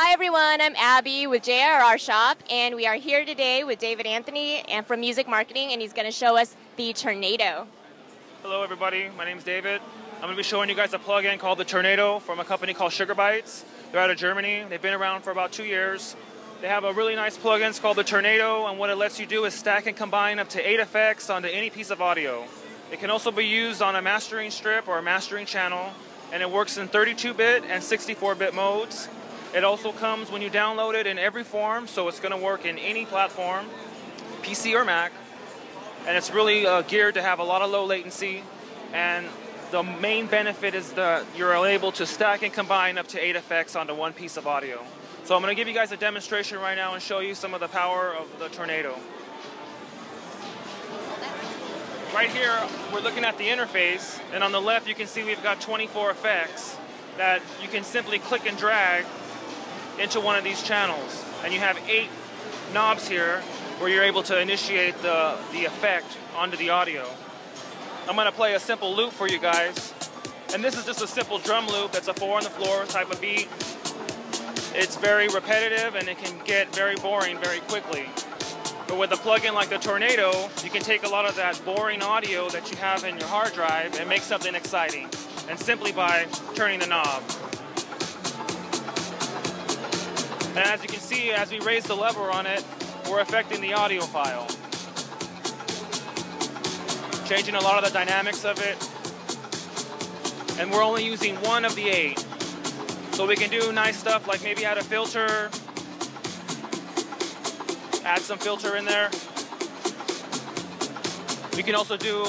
Hi everyone, I'm Abby with JRR Shop, and we are here today with David Anthony and from Music Marketing, and he's going to show us the Tornado. Hello everybody, my name is David. I'm going to be showing you guys a plugin called the Tornado from a company called Sugar Bytes. They're out of Germany. They've been around for about 2 years. They have a really nice plugin. It's called the Tornado, and what it lets you do is stack and combine up to 8 effects onto any piece of audio. It can also be used on a mastering strip or a mastering channel, and it works in 32-bit and 64-bit modes. It also comes when you download it in every form, so it's going to work in any platform, PC or Mac. And it's really geared to have a lot of low latency. And the main benefit is that you're able to stack and combine up to 8 effects onto one piece of audio. So I'm going to give you guys a demonstration right now and show you some of the power of the Tornado. Right here, we're looking at the interface, and on the left you can see we've got 24 effects that you can simply click and drag into one of these channels. And you have 8 knobs here where you're able to initiate the effect onto the audio. I'm going to play a simple loop for you guys. And this is just a simple drum loop. That's a 4 on the floor type of beat. It's very repetitive and it can get very boring very quickly. But with a plugin like the Tornado, you can take a lot of that boring audio that you have in your hard drive and make something exciting. And simply by turning the knob. And as you can see, as we raise the lever on it, we're affecting the audio file. Changing a lot of the dynamics of it. And we're only using 1 of the 8. So we can do nice stuff like maybe add a filter, add some filter in there. We can also do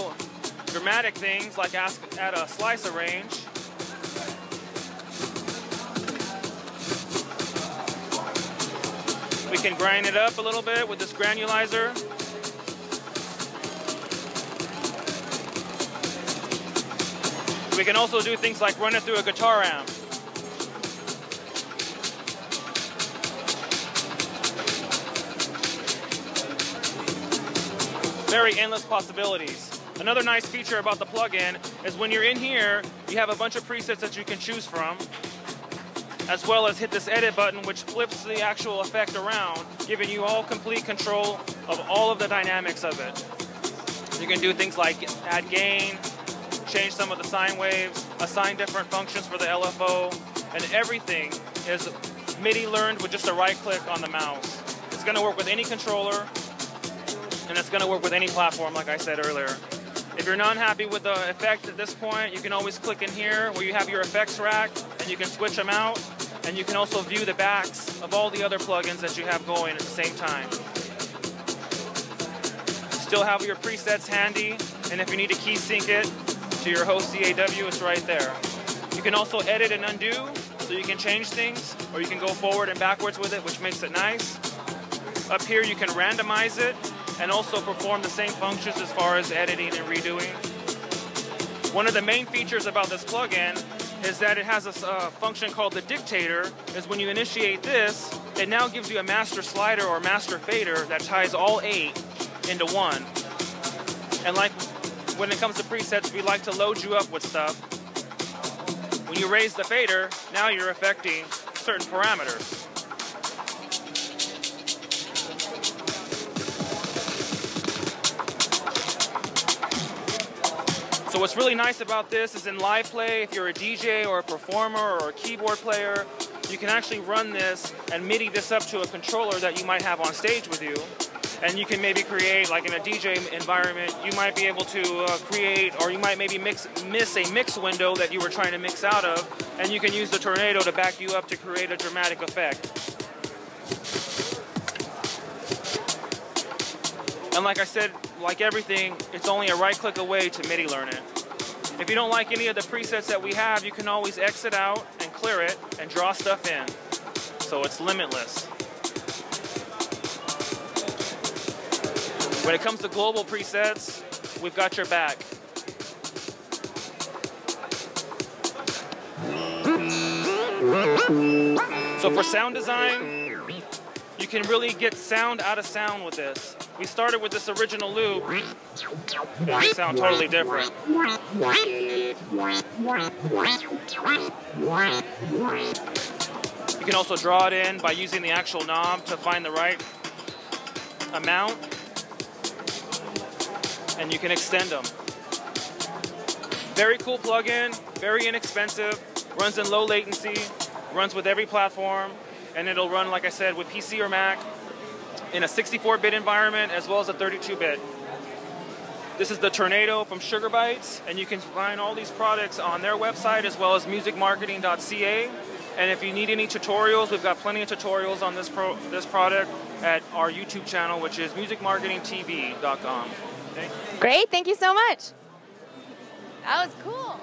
dramatic things like add a slicer range. We can grind it up a little bit with this granulizer. We can also do things like run it through a guitar amp. Very endless possibilities. Another nice feature about the plugin is when you're in here, you have a bunch of presets that you can choose from, as well as hit this edit button, which flips the actual effect around, giving you all complete control of all of the dynamics of it. You can do things like add gain, change some of the sine waves, assign different functions for the LFO, and everything is MIDI learned with just a right click on the mouse. It's going to work with any controller, and it's going to work with any platform, like I said earlier. If you're not happy with the effect at this point, you can always click in here where you have your effects rack, and you can switch them out, and you can also view the backs of all the other plugins that you have going at the same time. Still have your presets handy, and if you need to key sync it to your host DAW, it's right there. You can also edit and undo, so you can change things, or you can go forward and backwards with it, which makes it nice. Up here you can randomize it, and also perform the same functions as far as editing and redoing. One of the main features about this plugin is that it has a function called the dictator. Is when you initiate this, it now gives you a master slider or master fader that ties all 8 into one. And like when it comes to presets, we like to load you up with stuff. When you raise the fader, now you're affecting certain parameters. So what's really nice about this is in live play, if you're a DJ or a performer or a keyboard player, you can actually run this and MIDI this up to a controller that you might have on stage with you. And you can maybe create, like in a DJ environment, you might be able to create, or you might maybe miss a mix window that you were trying to mix out of, and you can use the Tornado to back you up to create a dramatic effect. And like I said, like everything, it's only a right click away to MIDI learn it. If you don't like any of the presets that we have, you can always exit out and clear it and draw stuff in. So it's limitless. When it comes to global presets, we've got your back. So for sound design, you can really get sound out of sound with this. We started with this original loop, and they sound totally different. You can also draw it in by using the actual knob to find the right amount, and you can extend them. Very cool plugin, very inexpensive, runs in low latency, runs with every platform, and it'll run, like I said, with PC or Mac in a 64-bit environment as well as a 32-bit. This is the Tornado from Sugar Bytes, and you can find all these products on their website as well as musicmarketing.ca. And if you need any tutorials, we've got plenty of tutorials on this product at our YouTube channel, which is musicmarketingtv.com. Okay? Great, thank you so much. That was cool.